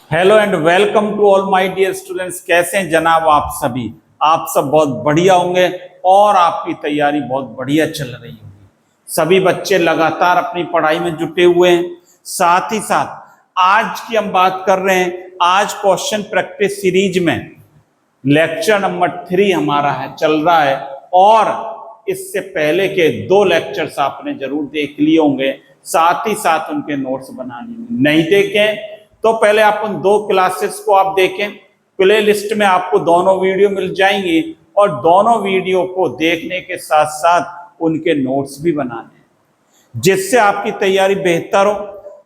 Hello and welcome to all my dear students. कैसे हैं जनाब आप सभी? आप सब बहुत बढ़िया होंगे और आपकी तैयारी बहुत बढ़िया चल रही होगी। सभी बच्चे लगातार अपनी पढ़ाई में जुटे हुए हैं। साथ ही साथ आज की हम बात कर रहे हैं, आज क्वेश्चन प्रैक्टिस सीरीज में लेक्चर नंबर 3 हमारा चल रहा है और इससे पहले के 2 लेक्चर्स आपने जरूर देख लिए होंगे, साथ ही साथ उनके नोट्स बनाने नहीं देखें तो पहले आप उन 2 क्लासेस को आप देखें। प्ले लिस्ट में आपको दोनों वीडियो मिल जाएंगी और दोनों वीडियो को देखने के साथ साथ उनके नोट्स भी बनाने, जिससे आपकी तैयारी बेहतर हो।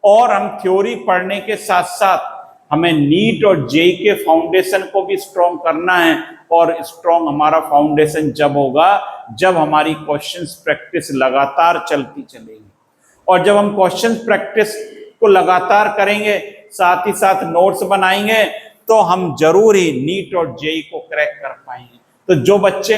और हम थ्योरी पढ़ने के साथ साथ हमें नीट और जेई के फाउंडेशन को भी स्ट्रॉन्ग करना है। और स्ट्रॉन्ग हमारा फाउंडेशन जब होगा जब हमारी क्वेश्चंस प्रैक्टिस लगातार चलती चलेगी। और जब हम क्वेश्चंस प्रैक्टिस को लगातार करेंगे, साथ ही साथ नोट्स बनाएंगे, तो हम जरूर ही नीट और जेई को क्रैक कर पाएंगे। तो जो बच्चे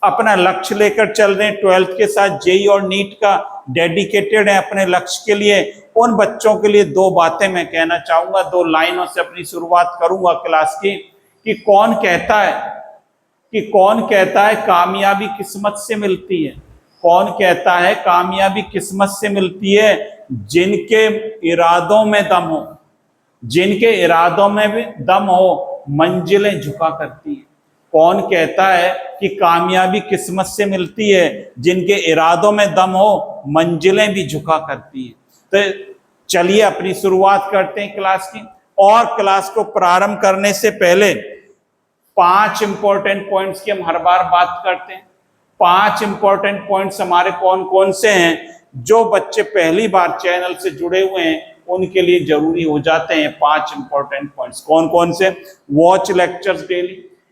अपना लक्ष्य लेकर चल रहे हैं 12th के साथ, जेई और नीट का डेडिकेटेड है अपने लक्ष्य के लिए, उन बच्चों के लिए 2 बातें मैं कहना चाहूंगा। 2 लाइनों से अपनी शुरुआत करूंगा क्लास की कि कौन कहता है कामयाबी किस्मत से मिलती है। कौन कहता है कामयाबी किस्मत से मिलती है? जिनके इरादों में दम हो, जिनके इरादों में भी दम हो, मंजिलें झुका करती है। कौन कहता है कि कामयाबी किस्मत से मिलती है? जिनके इरादों में दम हो, मंजिलें भी झुका करती है। तो चलिए अपनी शुरुआत करते हैं क्लास की। और क्लास को प्रारंभ करने से पहले 5 इंपॉर्टेंट पॉइंट्स की हम हर बार बात करते हैं। 5 इंपॉर्टेंट पॉइंट्स हमारे कौन कौन से हैं? जो बच्चे पहली बार चैनल से जुड़े हुए हैं उनके लिए जरूरी हो जाते हैं 5 इंपॉर्टेंट पॉइंट्स। कौन कौन से? वॉच लेक्चर्स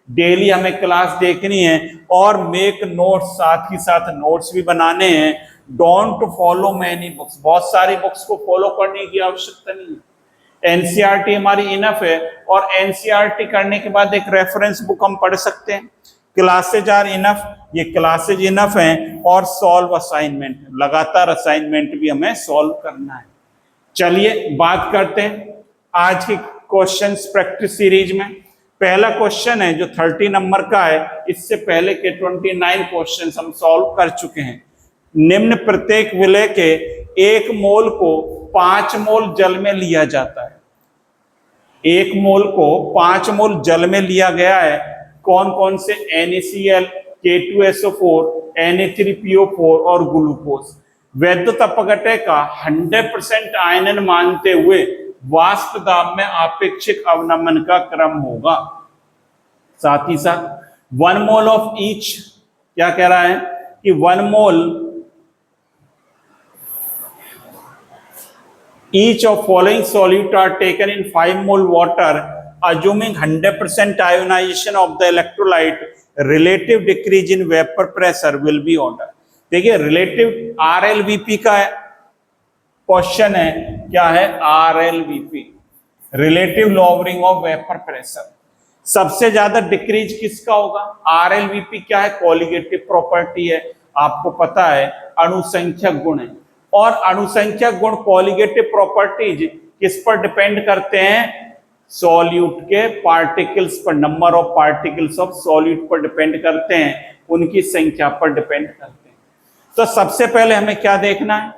डेली हमें क्लास देखनी है और मेक नोट्स, साथ ही साथ नोट्स भी बनाने हैं। डोंट फॉलो मैनी बुक्स, बहुत सारी बुक्स को फॉलो करने की आवश्यकता नहीं है। एनसीईआरटी हमारी इनफ है और एनसीईआरटी करने के बाद एक रेफरेंस बुक हम पढ़ सकते हैं। क्लासेज आर इनफ, ये क्लासेज इनफ हैं। और सॉल्व असाइनमेंट, लगातार असाइनमेंट भी हमें सॉल्व करना है। चलिए बात करते हैं आज की क्वेश्चंस प्रैक्टिस सीरीज में। पहला क्वेश्चन है जो 30 नंबर का है। इससे पहले के 29 क्वेश्चंस हम सॉल्व कर चुके हैं। निम्न प्रत्येक विलय के 1 मोल को 5 मोल जल में लिया जाता है। 1 मोल को 5 मोल जल में लिया गया है। कौन कौन से? NaCl, K2SO4, Na3PO4 और ग्लूकोज। वैद्युत अपघटय का 100% आयनन मानते हुए वाष्प दाब में आपेक्षिक अवनमन का क्रम होगा। साथ ही साथ 1 मोल ऑफ ईच, क्या कह रहा है कि 1 मोल each of following solute are taken in 5 mole water assuming 100% ionization of the electrolyte, relative decrease in vapor pressure will be ordered। देखिए रिलेटिव RLVP का क्वेश्चन है। क्या है? RLVP, relative lowering of vapour pressure. सबसे ज्यादा decrease किसका होगा? RLVP क्या है? कोलिगेटिव प्रॉपर्टी है, आपको पता है, अणुसंख्यक गुण है। और अणुसंख्यक गुण, कोलिगेटिव प्रॉपर्टीज किस पर डिपेंड करते हैं? सॉल्यूट के पार्टिकल्स पर, number of particles of solute पर डिपेंड करते हैं, उनकी संख्या पर डिपेंड करते हैं। तो सबसे पहले हमें क्या देखना है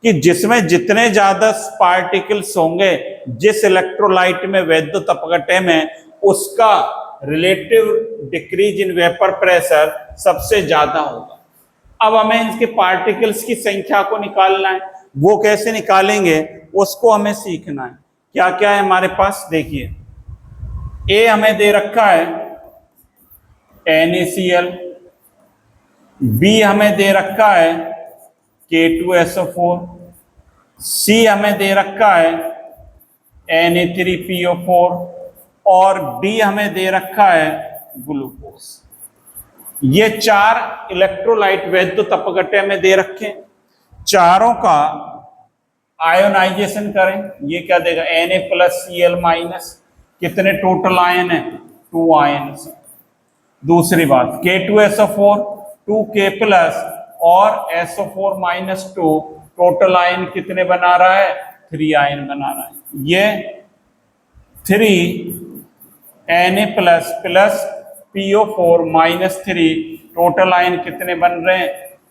कि जिसमें जितने ज्यादा पार्टिकल्स होंगे जिस इलेक्ट्रोलाइट में, वैद्युत अपघटय में, उसका relative decrease in vapour pressure सबसे ज्यादा होगा। अब हमें इनके पार्टिकल्स की संख्या को निकालना है। वो कैसे निकालेंगे उसको हमें सीखना है। क्या क्या है हमारे पास? देखिए, ए हमें दे रखा है NaCl, बी हमें दे रखा है K2SO4, सी हमें दे रखा है Na3PO4 और डी हमें दे रखा है ग्लूकोज। ये 4 इलेक्ट्रोलाइट वैद्युत अपघटय में दे रखे। चारों का आयोनाइजेशन करें। ये क्या देगा? Na+Cl-, कितने टोटल आयन है? 2 आयन। दूसरी बात, K2SO4 2K+ और SO4-2, टोटल आयन कितने बना रहा है? 3 आयन बना रहा है। ये 3 Na plus PO4 -3, total ion कितने बन रहे हैं?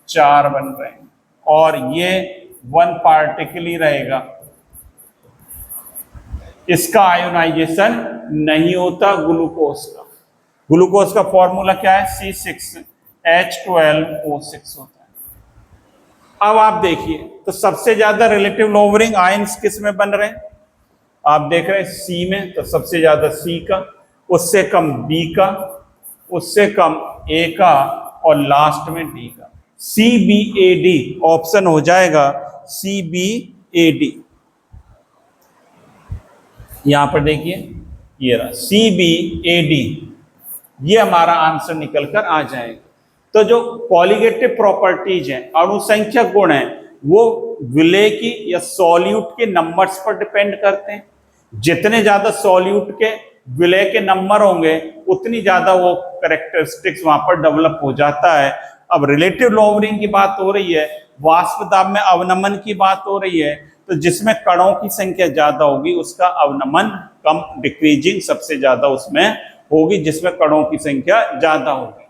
4 बन रहे हैं, और ये 1 पार्टिकल ही रहेगा, इसका आयोनाइजेशन नहीं होता ग्लूकोज का। ग्लूकोज का फॉर्मूला क्या है? C6H12O6 होता है। अब आप देखिए, तो सबसे ज्यादा रिलेटिव लोवरिंग आयंस किस में बन रहे हैं? आप देख रहे हैं सी में, तो सबसे ज्यादा सी का, उससे कम बी का, उससे कम ए का, और लास्ट में डी का। CBAD ऑप्शन हो जाएगा, CBAD। यहां पर देखिए, ये रहा CBAD, ये हमारा आंसर निकल कर आ जाएगा। तो जो कॉलिगेटिव प्रॉपर्टीज हैं, अणुसंख्यक गुण हैं, वो विलेय की या सॉल्यूट के नंबर्स पर डिपेंड करते हैं। जितने ज्यादा सॉल्यूट के विलेय के नंबर होंगे, उतनी ज्यादा वो कैरेक्टरिस्टिक्स वहां पर डेवलप हो जाता है। अब रिलेटिव लोवरिंग की बात हो रही है, वाष्प दाब में अवनमन की बात हो रही है, तो जिसमें कणों की संख्या ज्यादा होगी उसका अवनमन कम, डिक्रीजिंग सबसे ज्यादा उसमें होगी जिसमें कणों की संख्या ज्यादा होगी।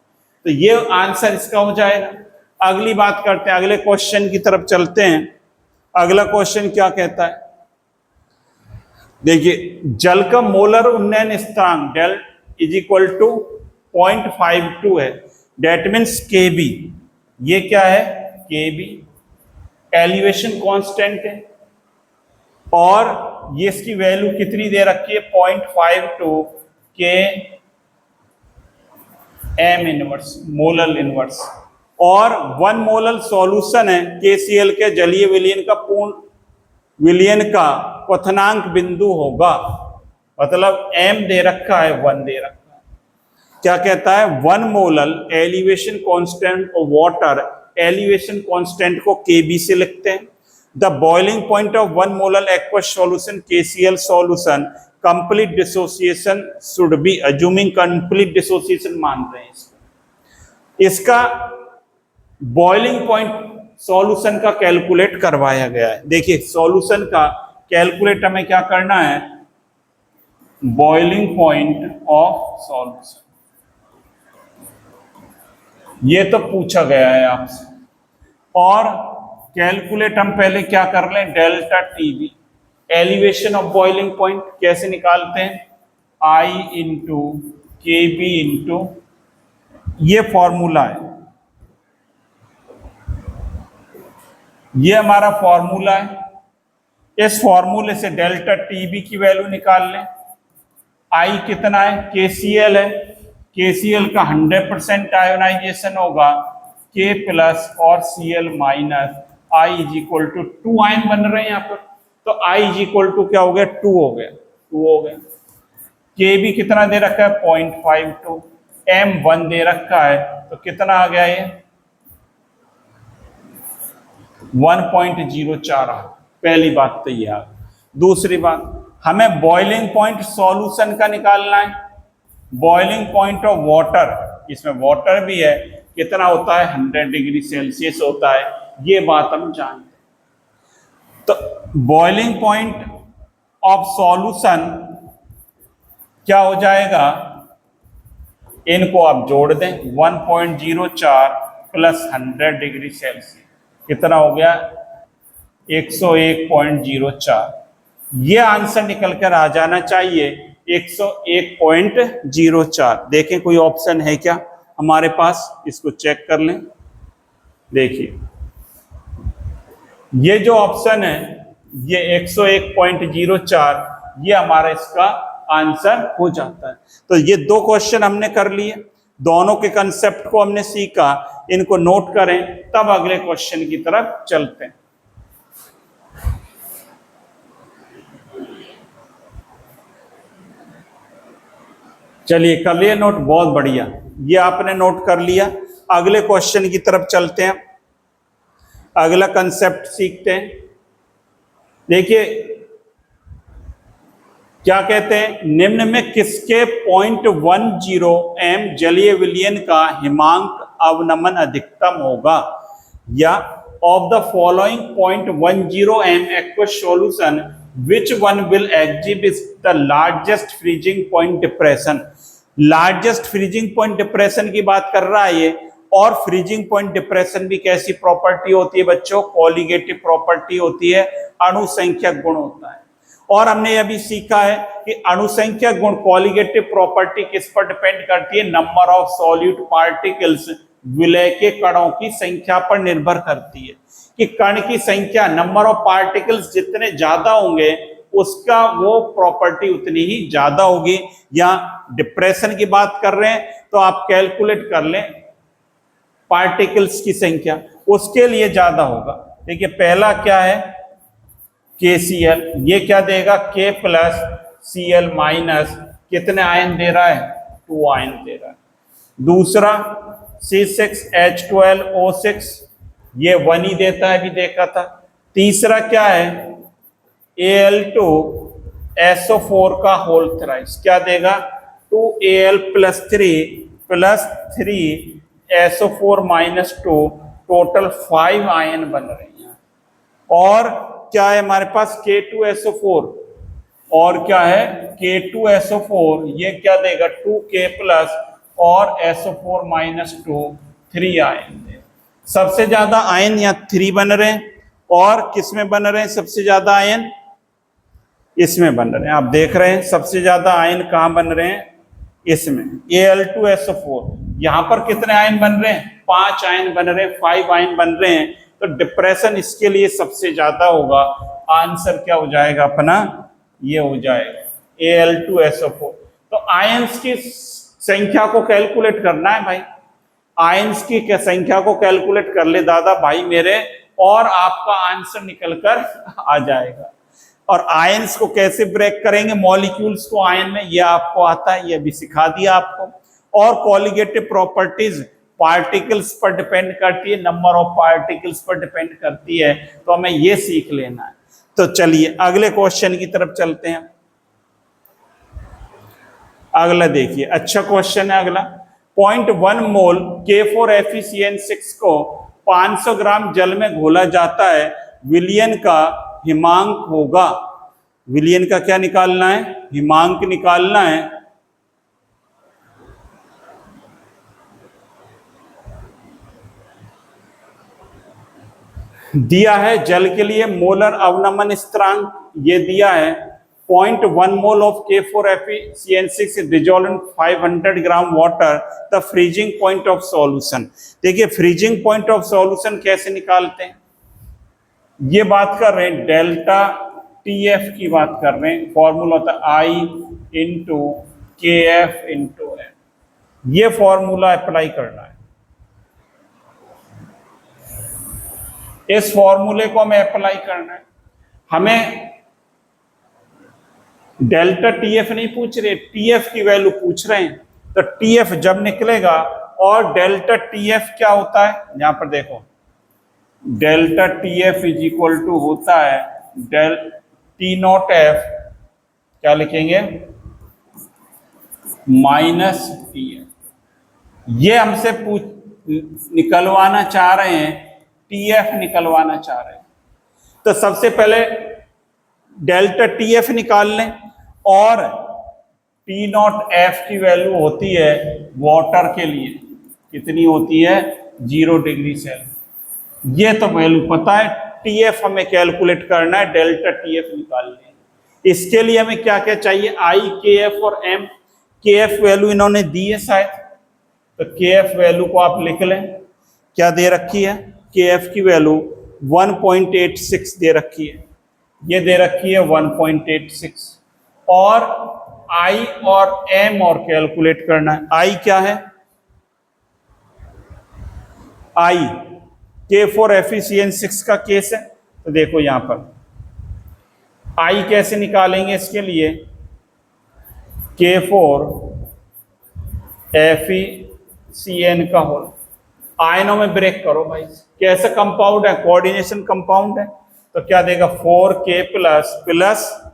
तो ये आंसर इसका हो जाएगा। अगली बात करते हैं, अगले क्वेश्चन की तरफ चलते हैं। अगला क्वेश्चन क्या कहता है? देखिए, जल का मोलर उन्नयन स्थिरांक डेल इज इक्वल टू 0.52 है, डेट मीन्स KB। ये क्या है? KB एलिवेशन कांस्टेंट है, और ये इसकी वैल्यू कितनी दे रखी है? 0.52 के M इनवर्स, मोलर इनवर्स, और 1 मोलर सॉल्यूशन है KCl के जलीय विलयन का पूर्ण विलयन का क्वथनांक बिंदु होगा। मतलब M दे रखा है, 1 दे रखा है। क्या कहता है? 1 molar elevation constant of water, elevation constant को KB से लिखते हैं। The boiling point of 1 molar aqueous solution KCl solution, complete dissociation should be, assuming complete dissociation मान रहे हैं इसका बॉइलिंग पॉइंट सॉल्यूशन का कैलकुलेट करवाया गया है। देखिए, सॉल्यूशन का कैलकुलेट हमें क्या करना है? बॉइलिंग पॉइंट ऑफ सॉल्यूशन, ये तो पूछा गया है आपसे। और कैलकुलेट हम पहले क्या कर लें? Delta TB, elevation of boiling point कैसे निकालते हैं? I इंटू KB इंटू, ये फॉर्मूला है, ये हमारा फॉर्मूला है। इस फॉर्मूले से डेल्टा TB की वैल्यू निकाल लें। I कितना है? KCl है, KCl का 100% आयोनाइजेशन होगा, K प्लस और Cl minus, I is equal to 2 ion बन रहे हैं यहाँ पर, तो I इज इक्वल टू क्या हो गया? 2 हो गया, 2 हो गया। KB कितना दे रखा है? 0.52, M 1 दे रखा है, तो कितना आ गया ये? 1.04 आ। पहली बात तो ये आ। दूसरी बात, हमें बॉइलिंग पॉइंट सॉल्यूशन का निकालना है। बॉइलिंग पॉइंट ऑफ वाटर, इसमें वाटर भी है, कितना होता है? 100 डिग्री सेल्सियस होता है, ये बात हम जानते हैं। तो बॉइलिंग पॉइंट ऑफ सॉल्यूशन क्या हो जाएगा? इनको आप जोड़ दें, 1.04 प्लस 100 डिग्री सेल्सियस कितना हो गया? 101.04। ये आंसर निकल कर आ जाना चाहिए 101.04। देखें कोई ऑप्शन है क्या हमारे पास, इसको चेक कर लें। देखिए, ये जो ऑप्शन है ये 101.04, ये हमारा इसका आंसर हो जाता है। तो ये 2 क्वेश्चन हमने कर लिए, दोनों के कंसेप्ट को हमने सीखा, इनको नोट करें, तब अगले क्वेश्चन की तरफ चलते हैं। चलिए, कर लिए नोट? बहुत बढ़िया, ये आपने नोट कर लिया। अगले क्वेश्चन की तरफ चलते हैं, अगला कंसेप्ट सीखते हैं। देखिए क्या कहते हैं, निम्न में किसके 0.10 M जलीय विलयन का हिमांक अवनमन अधिकतम होगा, या of the following 0.10 M aqueous solution which one will exhibit the largest freezing point depression. Largest freezing point depression की बात कर रहा है ये। और फ्रीजिंग पॉइंट डिप्रेशन भी कैसी प्रॉपर्टी होती है बच्चों? कोलिगेटिव प्रॉपर्टी होती है, अणुसंख्यक गुण होता है। और हमने यह भी सीखा है कि अणुसंख्यक गुण कोलिगेटिव प्रॉपर्टी किस पर डिपेंड करती है? नंबर ऑफ सॉल्यूट पार्टिकल्स, विलय के कणों की संख्या पर निर्भर करती है। कि कण की संख्या, नंबर ऑफ पार्टिकल्स जितने ज्यादा होंगे उसका वो प्रॉपर्टी उतनी ही ज्यादा होगी। या डिप्रेशन की बात कर रहे हैं तो आप कैलकुलेट कर लें पार्टिकल्स की संख्या, उसके लिए ज्यादा होगा। देखिए पहला क्या है? KCl, ये क्या देगा? K प्लस Cl माइनस कितने आयन दे रहा है? 2 आयन दे रहा है। दूसरा C6H12O6, ये 1 ही देता है, भी देखा था। तीसरा क्या है? Al2SO4 का होल थ्राइस, क्या देगा? 2Al plus 3SO4 minus 2, total 5 ion बन रहे हैं। और क्या है हमारे पास? K2SO4, और क्या है? K2SO4, ये क्या देगा? 2K प्लस और SO4 माइनस 2, 3 आयन देगा। सबसे ज्यादा आयन यहाँ 3 बन रहे हैं। और किसमें बन रहे हैं सबसे ज्यादा आयन? इसमें बन रहे हैं। आप देख रहे हैं सबसे ज्यादा आयन कहाँ बन रहे हैं? इसमें, Al2SO4। यहां पर कितने आयन बन रहे हैं? 5 आयन बन रहे हैं, 5 आयन बन रहे हैं। तो डिप्रेशन इसके लिए सबसे ज्यादा होगा। आंसर क्या हो जाएगा अपना? ये हो जाएगा Al2SO4। तो आयंस की संख्या को कैलकुलेट करना है भाई। आयंस की संख्या को कैलकुलेट कर ले दादा भाई मेरे, और आपका आंसर निकल कर आ जाएगा। और आयंस को कैसे ब्रेक करेंगे मॉलिक्यूल्स को आयन में, ये आपको आता है, ये भी सिखा दिया आपको। और कोलिगेटिव प्रॉपर्टीज पार्टिकल्स पर डिपेंड करती है, नंबर ऑफ पार्टिकल्स पर डिपेंड करती है। तो हमें ये सीख लेना है। तो चलिए अगले क्वेश्चन की तरफ चलते हैं। अगला देखिए, अच्छा क्वेश्चन है अगला। 0.1 मोल K4FeCN6 को 500 ग्राम जल में घोला जाता है, विलयन का हिमांक होगा। विलयन का क्या निकालना है? हिमांक निकालना है। दिया है जल के लिए मोलर अवनमन स्थिरांक, ये दिया है 0.1 mole of K4FeCN6 dissolve in 500 gram water, the freezing point of solution. देखिए फ्रीजिंग पॉइंट ऑफ सॉल्यूशन कैसे निकालते हैं? ये बात कर रहे हैं डेल्टा TF की बात कर रहे हैं। फॉर्मूला होता है I into KF into M। ये फॉर्मूला अप्लाई करना है। इस फॉर्मूले को हमें अप्लाई करना है। हमें डेल्टा TF नहीं पूछ रहे, TF की वैल्यू पूछ रहे हैं। तो TF जब निकलेगा, और डेल्टा TF क्या होता है? यहां पर देखो, delta TF is equal to होता है डेल T0F, क्या लिखेंगे? Minus TF। ये हमसे निकलवाना चाह रहे हैं, TF निकलवाना चाह रहे हैं। तो सबसे पहले डेल्टा TF निकाल लें, और T0F की वैल्यू होती है वाटर के लिए, कितनी होती है? 0 डिग्री सेल्सियस। ये तो वैल्यू पता है। TF हमें कैलकुलेट करना है, डेल्टा TF निकालना है। इसके लिए हमें क्या क्या चाहिए? I, KF और M। KF वैल्यू इन्होंने दी है शायद, तो KF वैल्यू को आप लिख लें। क्या दे रखी है? KF की वैल्यू 1.86 दे रखी है। ये दे रखी है 1.86। और I और M और कैलकुलेट करना है। I क्या है? I K4FeCN6 का केस है। तो देखो यहां पर I कैसे निकालेंगे? इसके लिए K4FeCN का होल, आयनों में ब्रेक करो भाई। कैसा कंपाउंड है? कोऑर्डिनेशन कंपाउंड है। तो क्या देगा? 4K प्लस प्लस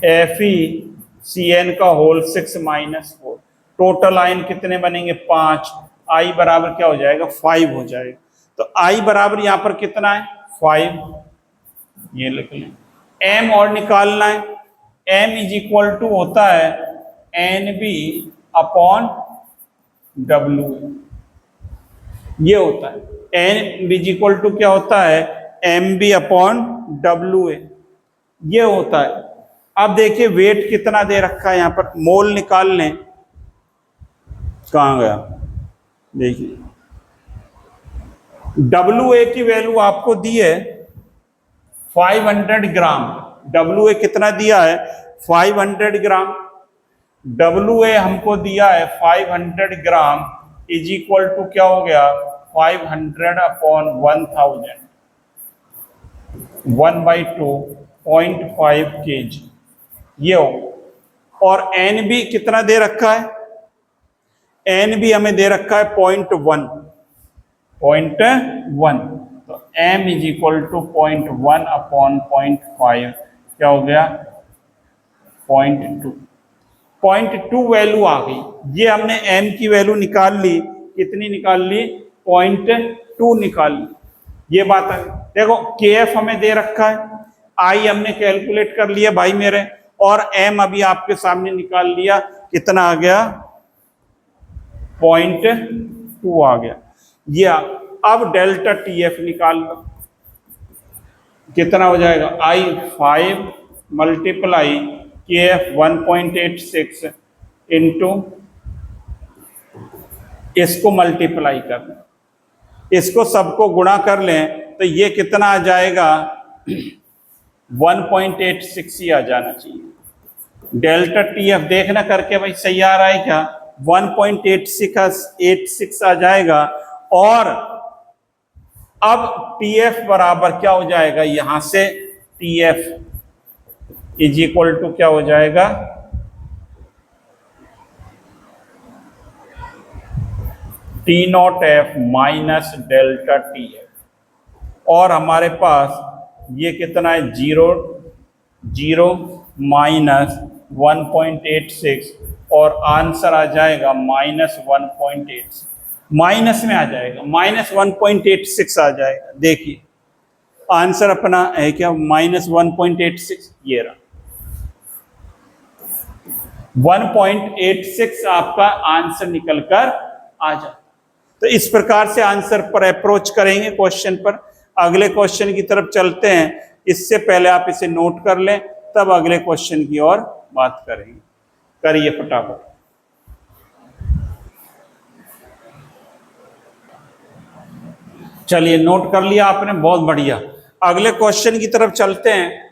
FeCN का होल 6 माइनस 4। टोटल आयन कितने बनेंगे? 5। I बराबर क्या हो जाएगा? 5 हो जाएगा। तो I बराबर यहां पर कितना है? 5। ये लिख लें। एम और निकालना है। एम इज इक्वल टू होता है NB अपॉन W, ये होता है। एन इज इक्वल टू क्या होता है, MB अपॉन WA, ये होता है। अब देखिए वेट कितना दे रखा है, यहां पर मोल निकाल लें, कहां गया, देखिए WA की वैल्यू आपको दी है 500 ग्राम। WA कितना दिया है, 500 ग्राम। WA हमको दिया है 500 ग्राम इज इक्वल टू क्या हो गया, 500 अपॉन 1000, 1/2 0.5 kg, ये हो। और NB कितना दे रखा है, NB हमें दे रखा है 0.1, तो M is equal to 0.1 upon 0.5 क्या हो गया, 0.2। 0.2 वैल्यू आ गई। ये हमने M की वैल्यू निकाल ली, कितनी निकाल ली, 0.2 निकाल ली। ये बात है। देखो KF हमें दे रखा है, I हमने कैलकुलेट कर लिया भाई मेरे, और M अभी आपके सामने निकाल लिया, कितना आ गया, 0.2 आ गया। ये अब डेल्टा TF निकाल लो, कितना हो जाएगा, I5 मल्टीप्लाई KF 1.86 इंटू, इसको मल्टीप्लाई कर लें, इसको सबको गुणा कर लें, तो ये कितना आ जाएगा, 1.86 ही आ जाना चाहिए। डेल्टा TF देखना करके भाई सही आ रहा है क्या, 1.86 आ जाएगा। और अब TF बराबर क्या हो जाएगा, यहां से TF इज इक्वल टू क्या हो जाएगा, T0F माइनस डेल्टा TF, और हमारे पास ये कितना है, 0 माइनस 1.86, और आंसर आ जाएगा -1.86, माइनस में आ जाएगा, -1.86 आ जाएगा। देखिए आंसर अपना है क्या, -1.86, ये रहा 1.86 आपका आंसर निकल कर आ जाए। तो इस प्रकार से आंसर पर अप्रोच करेंगे क्वेश्चन पर। अगले क्वेश्चन की तरफ चलते हैं, इससे पहले आप इसे नोट कर लें, तब अगले क्वेश्चन की ओर बात करेंगे। करिए फटाफट। चलिए नोट कर लिया आपने, बहुत बढ़िया। अगले क्वेश्चन की तरफ चलते हैं।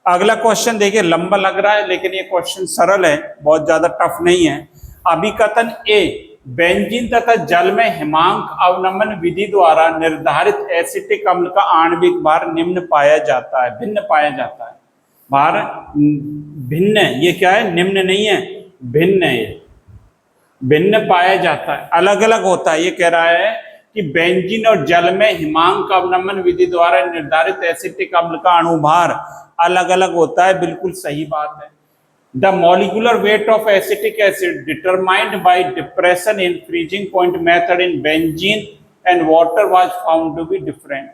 अगला क्वेश्चन देखिए लंबा लग रहा है, लेकिन ये क्वेश्चन सरल है, बहुत ज्यादा टफ नहीं है। अभिकथन A, बेंजीन तथा जल में हिमांक अवनमन विधि द्वारा निर्धारित एसिटिक अम्ल का आणविक भार निम्न पाया जाता है, भिन्न पाया जाता है। भार भिन्न है, ये क्या है, निम्न नहीं है, भिन्न है, ये भिन्न पाया जाता है, अलग अलग होता है। ये कह रहा है कि बेंजीन और जल में हिमांक अवनमन विधि द्वारा निर्धारित एसिटिक अम्ल का अणुभार अलग अलग होता है, बिल्कुल सही बात है। The molecular weight of acetic acid determined by depression in freezing point method in benzene and water was found to be different.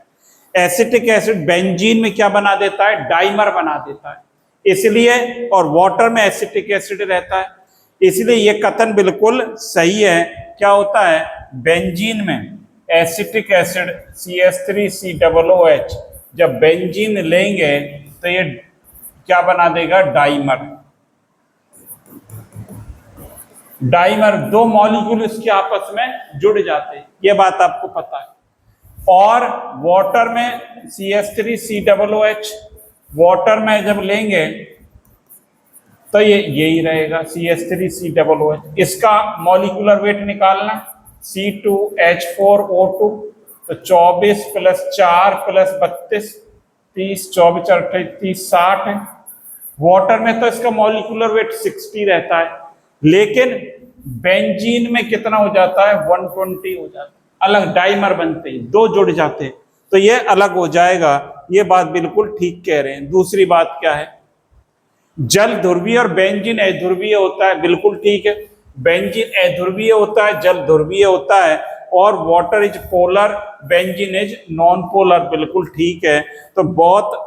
Acetic acid benzene में क्या बना देता है, डाइमर बना देता है, इसलिए, और वाटर में एसिटिक एसिड रहता है, इसलिए ये कथन बिल्कुल सही है। क्या होता है, बेंजीन में एसिटिक एसिड CH3COOH, जब बेंजीन लेंगे तो ये क्या बना देगा, डाइमर। डाइमर, दो मॉलिक्यूल इसके आपस में जुड़ जाते हैं, ये बात आपको पता है। और वाटर में CH3COOH, वाटर में जब लेंगे तो ये यही रहेगा CH3COOH। इसका मॉलिक्यूलर वेट निकालना, C2H4O2, तो 24 + 4 + 32, 30, 24, 28, 60 है। वाटर में तो इसका मॉलिक्यूलर वेट 60 रहता है, लेकिन बेंजीन में कितना हो जाता है, 120 हो जाता है। अलग डाइमर बनते हैं, दो जुड़ जाते हैं, तो ये अलग हो जाएगा। ये बात बिल्कुल ठीक कह रहे हैं। दूसरी बात क्या है, जल ध्रुवीय और बेंजीन अध्रुवीय होता है, बिल्कुल ठीक है। बेंजीन अध्रुवीय होता है, जल ध्रुवीय होता है, और water is polar, benzene is non polar, बिल्कुल ठीक है। तो बहुत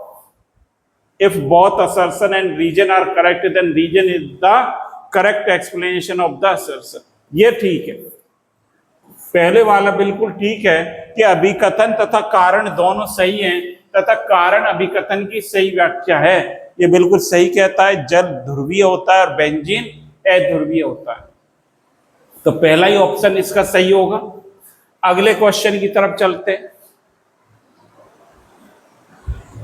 If both assertion and reason are correct, then reason is the correct explanation of the assertion. ये ठीक है, पहले वाला बिल्कुल ठीक है कि अभिकथन तथा कारण दोनों सही हैं तथा कारण अभिकथन की सही व्याख्या है। ये बिल्कुल सही कहता है, जल ध्रुवीय होता है और बेंजीन अध्रुवीय होता है। तो पहला ही ऑप्शन इसका सही होगा। अगले क्वेश्चन की तरफ चलते हैं।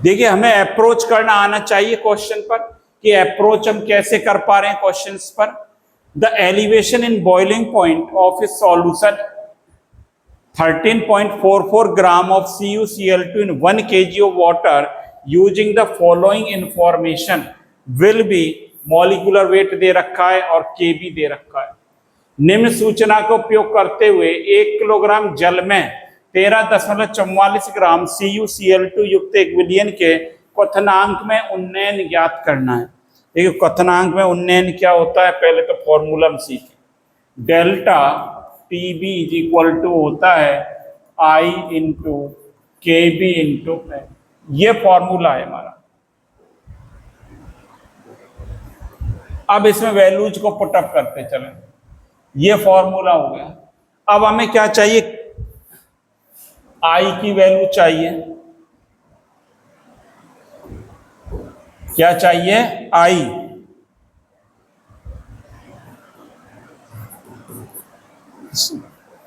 देखिए, हमें अप्रोच करना आना चाहिए क्वेश्चन पर कि अप्रोच हम कैसे कर पा रहे हैं क्वेश्चंस पर। The elevation in boiling point of A solution 13.44 gram of CuCl2 in 1 kg of water using the following information will be molecular weight दे रखा है और Kb दे रखा है। निम्न सूचना का उपयोग करते हुए 1 किलोग्राम जल में 13.44 ग्राम CuCl2 युक्त एक विलयन के क्वथनांक में उन्नयन ज्ञात करना है। देखिए, क्वथनांक में उन्नयन क्या होता है, पहले तो फॉर्मूला हम सीखें। Delta TB is equal to होता है I into KB into M। ये फॉर्मूला है हमारा। अब इसमें वैल्यूज को पुटअप करते चलें। ये फॉर्मूला हो गया। अब हमें क्या चाहिए, I की वैल्यू चाहिए। क्या चाहिए, I।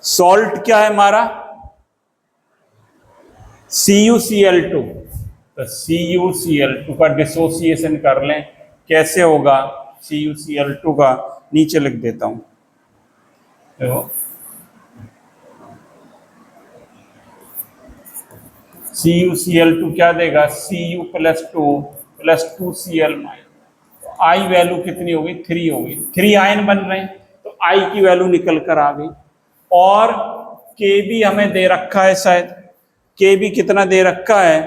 सॉल्ट क्या है हमारा, CuCl2। तो CuCl2 का डिसोसिएशन कर लें, कैसे होगा CuCl2 का, नीचे लिख देता हूं। CuCl2 क्या देगा, Cu + 2 + 2Cl-। I वैल्यू कितनी होगी, 3 होगी। 3 आयन बन रहे हैं, तो I की वैल्यू निकल कर आ गई। और Kb हमें दे रखा है, शायद Kb कितना दे रखा है,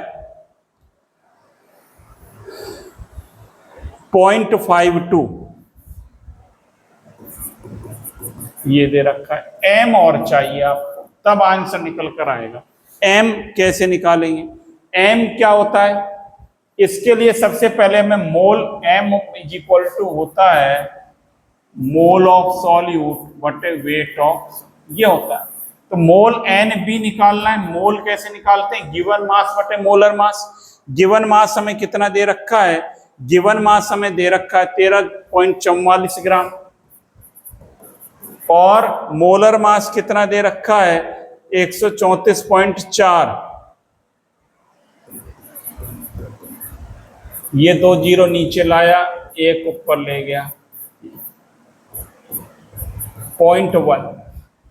0.52 ये दे रखा है। M और चाहिए आपको, तब आंसर निकल कर आएगा। M कैसे निकालेंगे, M क्या होता है, इसके लिए सबसे पहले हमें मोल M इज इक्वल टू होता है मोल ऑफ सॉल्यूट बटे वेट ऑफ, ये होता है। तो मोल NB निकालना है। मोल कैसे निकालते हैं, गिवन मास बटे मोलर मास। गिवन मास हमें कितना दे रखा है, गिवन मास हमें दे रखा है 13.44 ग्राम और मोलर मास कितना दे रखा है 134.4। ये 2 जीरो नीचे लाया, 1 ऊपर ले गया। 0.1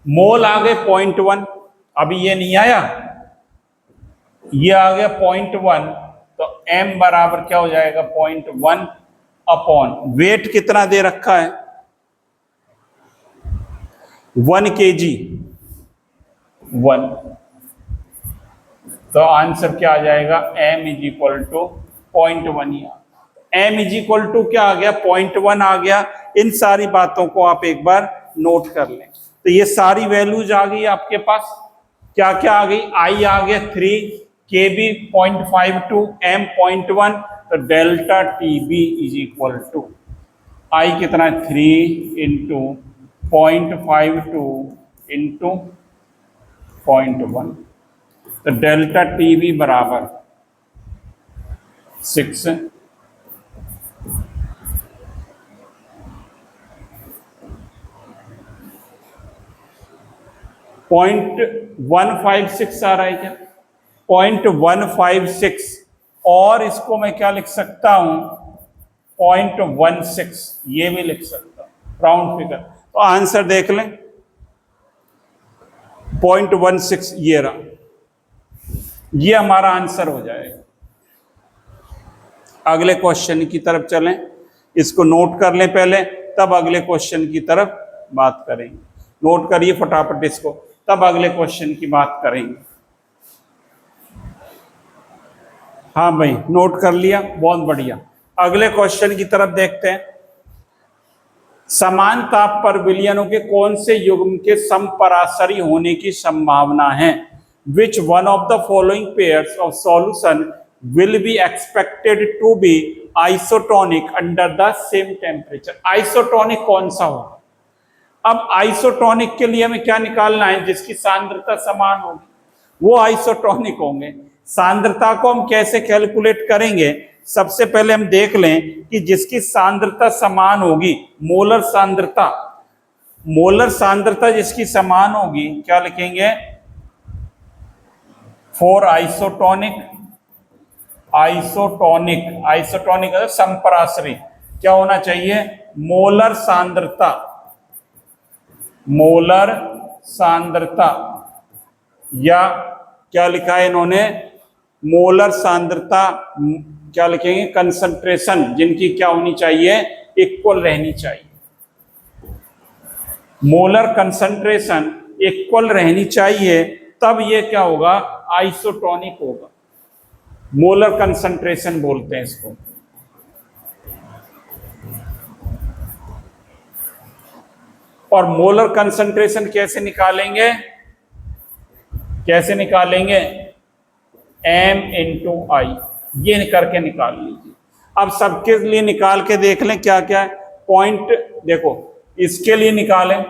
मोल आ गए 0.1। अभी ये नहीं आया, ये आ गया 0.1। तो M बराबर क्या हो जाएगा 0.1 अपॉन वेट कितना दे रखा है 1 kg 1। तो आंसर क्या आ जाएगा, M इज इक्वल टू 0.1 ही। M इज इक्वल टू क्या आ गया 0.1 आ गया। इन सारी बातों को आप एक बार नोट कर लें। तो ये सारी वैल्यूज आ गई आपके पास। क्या क्या आ गई, I आ गया 3, KB 0.52, M 0.1। तो delta TB is equal to I कितना है 3 इंटू 0.52 इंटू 0.1। तो डेल्टा TB बराबर 6। 0.156 आ रहा है क्या, 0.156। और इसको मैं क्या लिख सकता हूं 0.16, ये भी लिख सकता हूं राउंड फिगर। तो आंसर देख लें 0.16 ये रहा, ये हमारा आंसर हो जाएगा। अगले क्वेश्चन की तरफ चलें, इसको नोट कर लें पहले, तब अगले क्वेश्चन की तरफ बात करेंगे। नोट करिए फटाफट इसको, तब अगले क्वेश्चन की बात करेंगे। हाँ भाई, नोट कर लिया, बहुत बढ़िया। अगले क्वेश्चन की तरफ देखते हैं। समान ताप पर विलयनों के कौन से युग्म के समपराशरी होने की संभावना है? Which one of the following pairs of solution will be expected to be isotonic under the same temperature। Isotonic कौन सा होगा? अब आइसोटोनिक के लिए हमें क्या निकालना है? जिसकी सांद्रता समान होगी वो आइसोटोनिक होंगे। सांद्रता को हम कैसे कैलकुलेट करेंगे? सबसे पहले हम देख लें कि जिसकी सांद्रता समान होगी, मोलर सांद्रता, मोलर सांद्रता जिसकी समान होगी, क्या लिखेंगे? फॉर आइसोटोनिक, आइसोटोनिक, आइसोटोनिक संपरासरी क्या होना चाहिए? मोलर सांद्रता, मोलर सांद्रता, या क्या लिखा है इन्होंने? मोलर सांद्रता, क्या लिखेंगे? कंसंट्रेशन, जिनकी क्या होनी चाहिए? इक्वल रहनी चाहिए। मोलर कंसंट्रेशन इक्वल रहनी चाहिए, तब ये क्या होगा? आइसोटोनिक होगा। मोलर कंसंट्रेशन बोलते हैं इसको। और मोलर कंसंट्रेशन कैसे निकालेंगे? कैसे निकालेंगे? M इंटू आई, ये करके निकाल लीजिए। अब सबके लिए निकाल के देख लें क्या क्या है। पॉइंट देखो, इसके लिए निकालें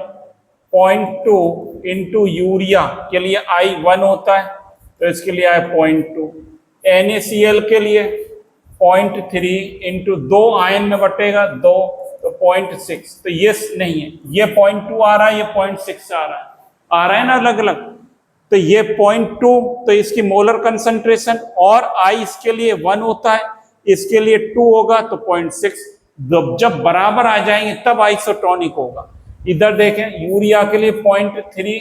0.2 इंटू यूरिया के लिए आई 1 होता है, तो इसके लिए आए 0.2। NaCl के लिए 0.3 इंटू 2 आयन में बटेगा 2, तो 0.6। तो ये नहीं है, ये 0.2 आ रहा है, ये 0.6 आ रहा है ना अलग अलग। तो ये 0.2, तो इसकी मोलर कंसंट्रेशन, और आई इसके लिए 1 होता है, इसके लिए 2 होगा, तो 0.6। जब बराबर आ जाएंगे तब आइसोटोनिक होगा। इधर देखें, यूरिया के लिए 0.3,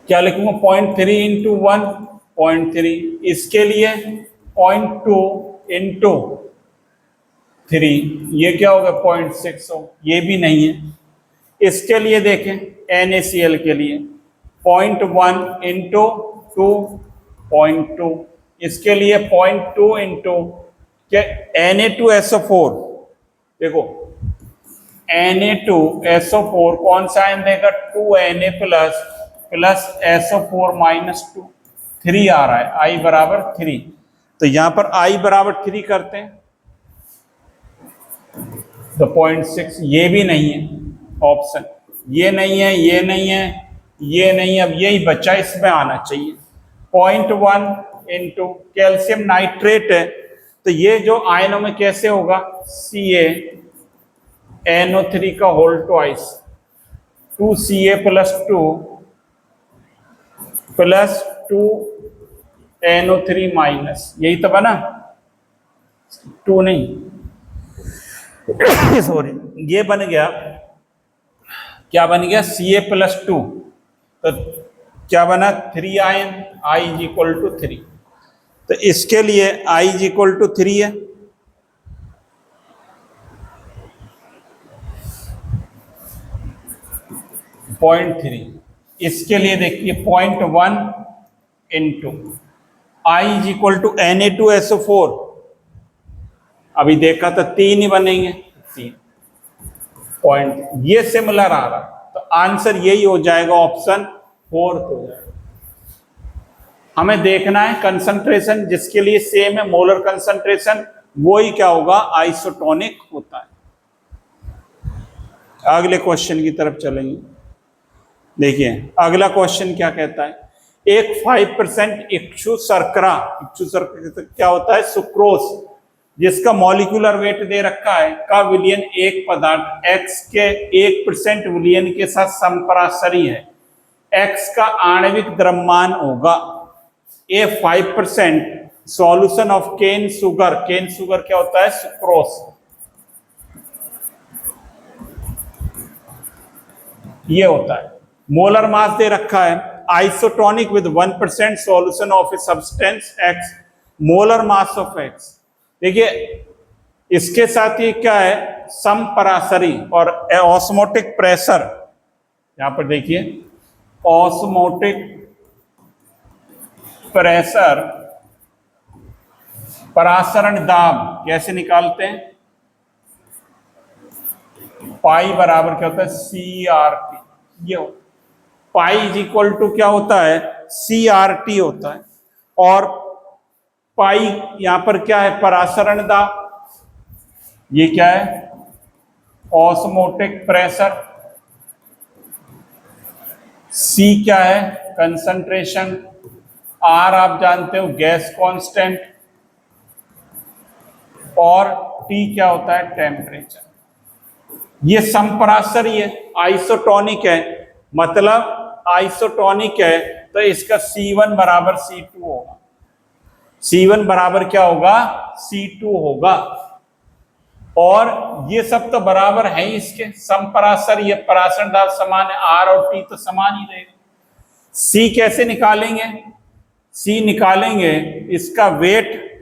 क्या लिखूंगा? 0.3 इंटू 1, 0.3। इसके लिए 0.2 इंटू 3, ये क्या होगा? 0.6 हो, ये भी नहीं है। इसके लिए देखें, NaCl के लिए 0.1 इंटू 2, 0.2। इसके लिए 0.2 इंटू क्या? Na2SO4, देखो Na2SO4 कौन सा आयन देगा? 2Na प्लस SO4 -2, 3 आ रहा है, I बराबर 3। तो यहां पर I बराबर 3 करते हैं, तो 0.6। ये भी नहीं है ऑप्शन, ये नहीं है, ये नहीं है, ये नहीं। अब यही बच्चा, इसमें आना चाहिए। 0.1 इंटू कैल्शियम नाइट्रेट है, तो ये जो आयनों में कैसे होगा? CaNO3 का whole twice, 2Ca plus 2 plus 2NO3 minus, यही तो बना, 2 नहीं सॉरी, ये बन गया, क्या बन गया? Ca प्लस 2, तो क्या बना? 3 ion, I is equal to 3। तो इसके लिए I इज इक्वल टू 3 है। .3, इसके लिए देखिए 0.1 into I is equal to Na2SO4, अभी देखा तो 3 ही बनेंगे, 3 पॉइंट, ये सिमिलर आ रहा, तो आंसर यही हो जाएगा, ऑप्शन 4 हो जाएगा। हमें देखना है कंसंट्रेशन जिसके लिए सेम है, मोलर कंसंट्रेशन, वो ही क्या होगा? आइसोटोनिक होता है। अगले क्वेश्चन की तरफ चलेंगे। देखिए अगला क्वेश्चन क्या कहता है? एक 5% इक्षु शर्करा, इक्षु शर्करा क्या होता है? सुक्रोज, जिसका मॉलिक्यूलर वेट दे रखा है, का विलयन एक पदार्थ X के 1% विलयन के साथ संपरासरी है। X का आणविक द्रव्यमान होगा। A 5% solution of cane sugar, cane sugar क्या होता है? सुक्रोज। ये होता है। मोलर मास दे रखा है, isotonic with 1% solution of a substance X, molar mass of X। देखिए इसके साथ ही क्या है? समपरासरी और ऑस्मोटिक प्रेशर, यहां पर देखिए ऑस्मोटिक प्रेशर, परासरण दाब कैसे निकालते हैं? पाई बराबर क्या होता है? CRT। ये पाई इज इक्वल टू क्या होता है? CRT होता है। और पाई यहां पर क्या है, परासरण दाब, ये क्या है, ऑस्मोटिक प्रेशर, सी क्या है, कंसंट्रेशन, आर आप जानते हो गैस कांस्टेंट, और टी क्या होता है, टेम्परेचर। ये समपरासर, ये आइसोटोनिक है, मतलब आइसोटोनिक है, तो इसका C1 बराबर C2 होगा। C1 बराबर क्या होगा, C2 होगा। और ये सब तो बराबर है ही इसके, समपरासर, ये परासरण दाब समान है, R और T तो समान ही रहेगा। C कैसे निकालेंगे, C निकालेंगे इसका वेट,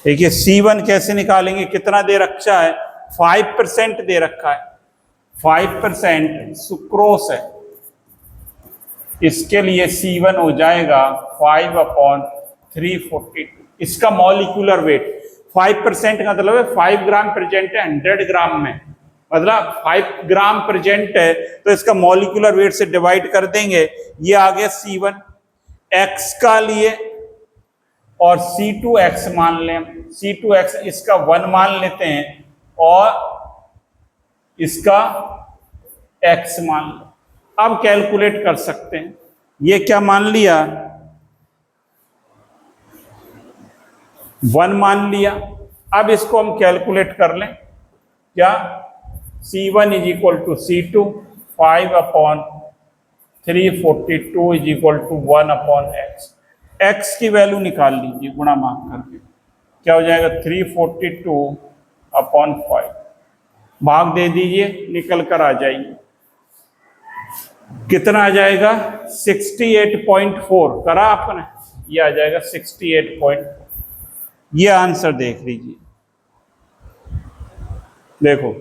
देखिए C1 कैसे निकालेंगे, कितना दे रखा है, 5% दे रखा है, 5% सुक्रोस है, इसके लिए C1 हो जाएगा 5/342। इसका मॉलिक्यूलर वेट 5% का मतलब है 5 ग्राम प्रेजेंट है 100 ग्राम में, मतलब 5 ग्राम प्रेजेंट है, तो इसका मॉलिक्यूलर वेट से डिवाइड कर देंगे, ये आ गया C1। X का लिए और C2X मान लें, C2X इसका 1 मान लेते हैं और इसका X मान लें। अब कैलकुलेट कर सकते हैं, ये क्या मान लिया, 1 मान लिया। अब इसको हम कैलकुलेट कर लें, क्या, C1 is equal to C2, 5/342 is equal to 1/X। X की वैल्यू निकाल लीजिए गुणा भाग करके, क्या हो जाएगा, 342/5, भाग दे दीजिए, निकल कर आ जाइए, कितना आ जाएगा, 68.4 करा आपने, ये आ जाएगा 68.4। ये आंसर देख लीजिए, देखो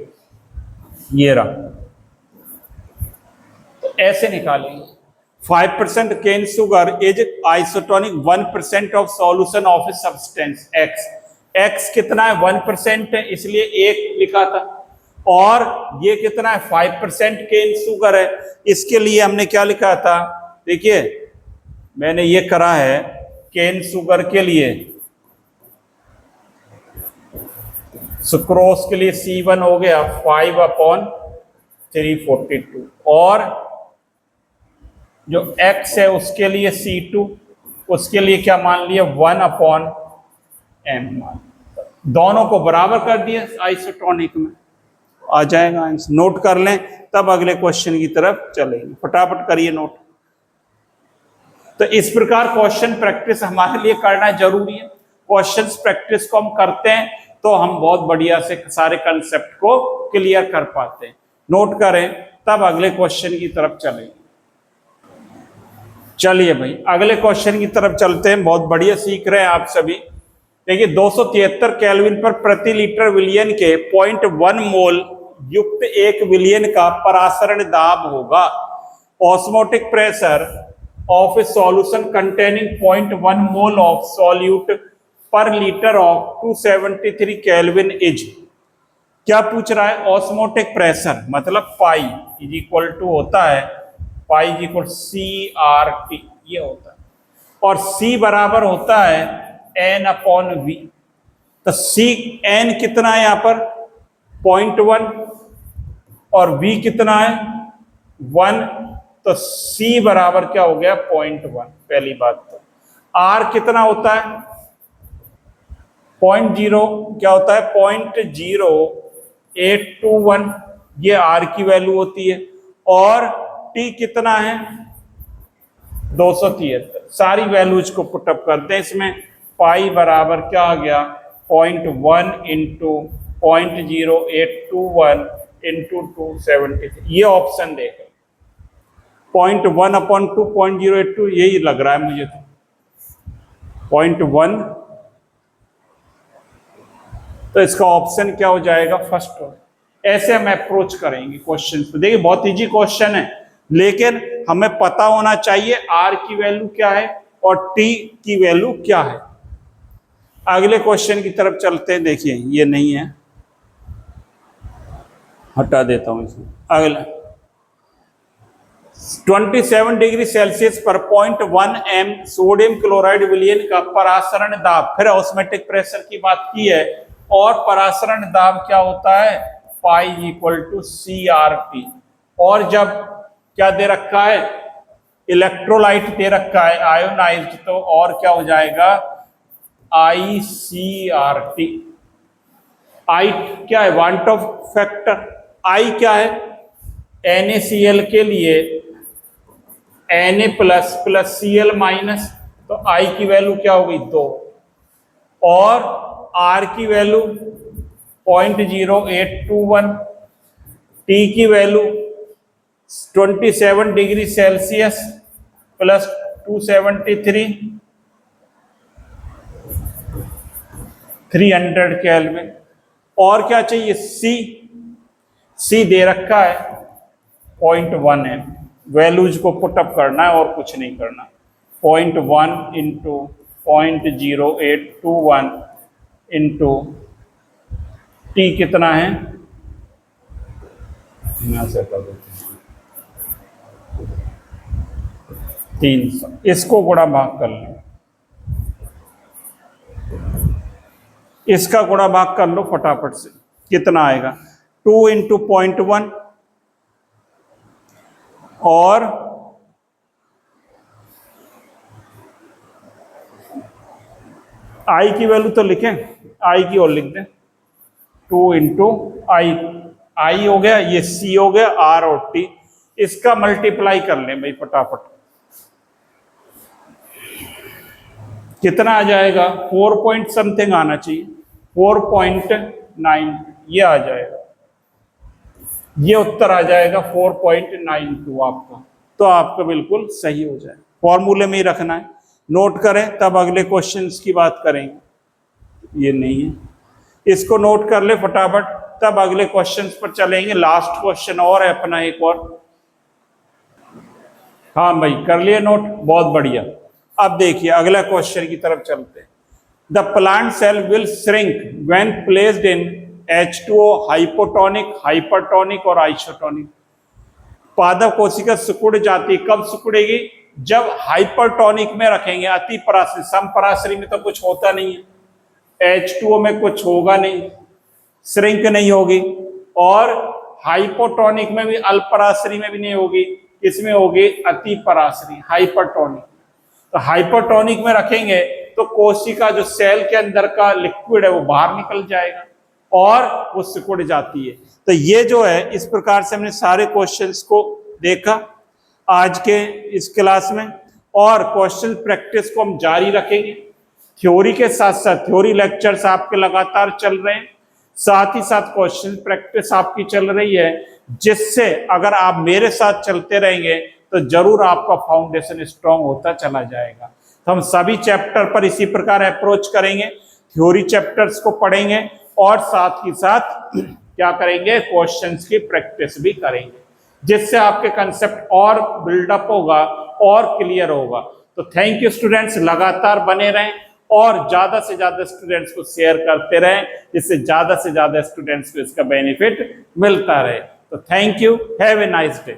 ये रहा, तो ऐसे निकालेंगे। 5% cane sugar is isotonic 1% of solution of a substance X। X कितना है, 1% है, इसलिए 1 लिखा था, और ये कितना है, 5% केन सुगर है, इसके लिए हमने क्या लिखा था, देखिए मैंने ये करा है, केन सुगर के लिए, सुक्रोस के लिए C1 हो गया 5/342, और जो X है उसके लिए C2, उसके लिए क्या मान लिया, 1/m मान, दोनों को बराबर कर दिया आइसोटोनिक में, आ जाएगा आंसर। नोट कर लें, तब अगले क्वेश्चन की तरफ चलेंगे, फटाफट करिए नोट। तो इस प्रकार क्वेश्चन प्रैक्टिस हमारे लिए करना जरूरी है। क्वेश्चंस प्रैक्टिस को हम करते हैं तो हम बहुत बढ़िया से सारे कंसेप्ट को क्लियर कर पाते हैं। नोट करें, तब अगले क्वेश्चन की तरफ चलेंगे। चलिए भाई अगले क्वेश्चन की तरफ चलते हैं, बहुत बढ़िया सीख रहे हैं आप सभी। देखिए 273 केल्विन पर प्रति लीटर विलियन के 0.1 मोल युक्त 1 विलियन का परासरण दाब होगा। Osmotic pressure of A solution containing 0.1 mole of solute पर लीटर ऑफ 273 केल्विन इज। क्या पूछ रहा है, ऑस्मोटिक प्रेशर मतलब पाई इज इक्वल टू होता है, पाई इज इक्वल CRT ये होता है, और C बराबर होता है N/V। तो N कितना है यहाँ पर 0.1 और V कितना है 1, तो C बराबर क्या हो गया 0.1। पहली बात तो R कितना होता है 0.0, क्या होता है 0.0821, ये R की वैल्यू होती है, और T कितना है 273। सारी वैल्यूज को पुटअप करते हैं इसमें, पाई बराबर क्या आ गया 0.1 इंटू 0.0821 इंटू 273, ये ऑप्शन देखें 0.1/2 0.082, यही लग रहा है मुझे तो 0.1, तो इसका ऑप्शन क्या हो जाएगा फर्स्ट हो। ऐसे हम अप्रोच करेंगे क्वेश्चन पे। देखिए बहुत इजी क्वेश्चन है, लेकिन हमें पता होना चाहिए R की वैल्यू क्या है और T की वैल्यू क्या है। अगले क्वेश्चन की तरफ चलते हैं। देखिए ये नहीं है, हटा देता हूं इसमें। अगला 27 डिग्री सेल्सियस पर 0.1 m सोडियम क्लोराइड विलयन का परासरण दाब, फिर ऑस्मेटिक प्रेशर की बात की है, और परासरण दाब क्या होता है, पाई इक्वल टू CRP। और जब क्या दे रखा है, इलेक्ट्रोलाइट दे रखा है आयोनाइज्ड, तो और क्या हो जाएगा, ICRT। आई क्या है, वांट ऑफ फैक्टर, आई क्या है, NaCl के लिए Na plus plus Cl minus, तो I की वैल्यू क्या हो गई 2, और R की वैल्यू 0.0821, T की value 27 degree Celsius plus 273 300 kelvin. और क्या चाहिए, C दे रखा है 0.1 m, वैल्यूज को पुटअप करना है और कुछ नहीं करना। 0.1 इंटू 0.0821 इंटू T कितना है, यहां से कर देते हैं 300, इसको गुणा भाग कर लो, इसका गुणा भाग कर लो फटाफट से, कितना आएगा, 2 इंटू 0.1 और आई की वैल्यू तो लिखें, आई की और लिख दें, 2 इंटू आई हो गया, ये C हो गया, R और T, इसका मल्टीप्लाई कर लें भाई फटाफट, कितना आ जाएगा, 4 पॉइंट समथिंग आना चाहिए, 4.9, ये आ जाएगा, ये उत्तर आ जाएगा 4.92 आपका, तो आपका बिल्कुल सही हो जाए। फॉर्मूले में ही रखना है, नोट करें तब अगले क्वेश्चंस की बात करेंगे, ये नहीं है, इसको नोट कर ले फटाफट, तब अगले क्वेश्चंस पर चलेंगे। लास्ट क्वेश्चन और है अपना एक और, हाँ भाई कर लिए नोट, बहुत बढ़िया। अब देखिए अगला क्वेश्चन की तरफ चलते हैं। The plant cell will shrink when placed in H2O hypotonic, hypertonic और आइसोटोनिक। पादप कोशिका सिकुड़ जाती, कब सिकुड़ेगी, जब हाइपरटोनिक में रखेंगे, अति पराश्री, समपराश्री में तो कुछ होता नहीं है, H2O में कुछ होगा नहीं, श्रिंक नहीं होगी, और हाइपोटोनिक में भी, अल्पराश्री में भी नहीं होगी, किसमें होगी, अति पराश्री, हाइपरटोनिक। तो हाइपरटोनिक में रखेंगे तो कोशिका जो सेल के अंदर का लिक्विड है वो बाहर निकल जाएगा और वो सिकुड़ जाती है। तो ये जो है, इस प्रकार से हमने सारे क्वेश्चंस को देखा आज के इस क्लास में, और क्वेश्चन प्रैक्टिस को हम जारी रखेंगे। थ्योरी के साथ साथ, थ्योरी लेक्चर्स आपके लगातार चल रहे हैं, साथ ही साथ क्वेश्चन प्रैक्टिस आपकी चल रही है, जिससे अगर आप मेरे साथ चलते रहेंगे तो जरूर आपका फाउंडेशन स्ट्रांग होता चला जाएगा। तो हम सभी चैप्टर पर इसी प्रकार अप्रोच करेंगे, थ्योरी चैप्टर्स को पढ़ेंगे और साथ ही साथ क्या करेंगे, क्वेश्चंस की प्रैक्टिस भी करेंगे, जिससे आपके कंसेप्ट और बिल्डअप होगा और क्लियर होगा। तो थैंक यू स्टूडेंट्स, लगातार बने रहें और ज्यादा से ज्यादा स्टूडेंट्स को शेयर करते रहें, जिससे ज्यादा से ज्यादा स्टूडेंट्स को इसका बेनिफिट मिलता रहे। तो thank you, have a nice day.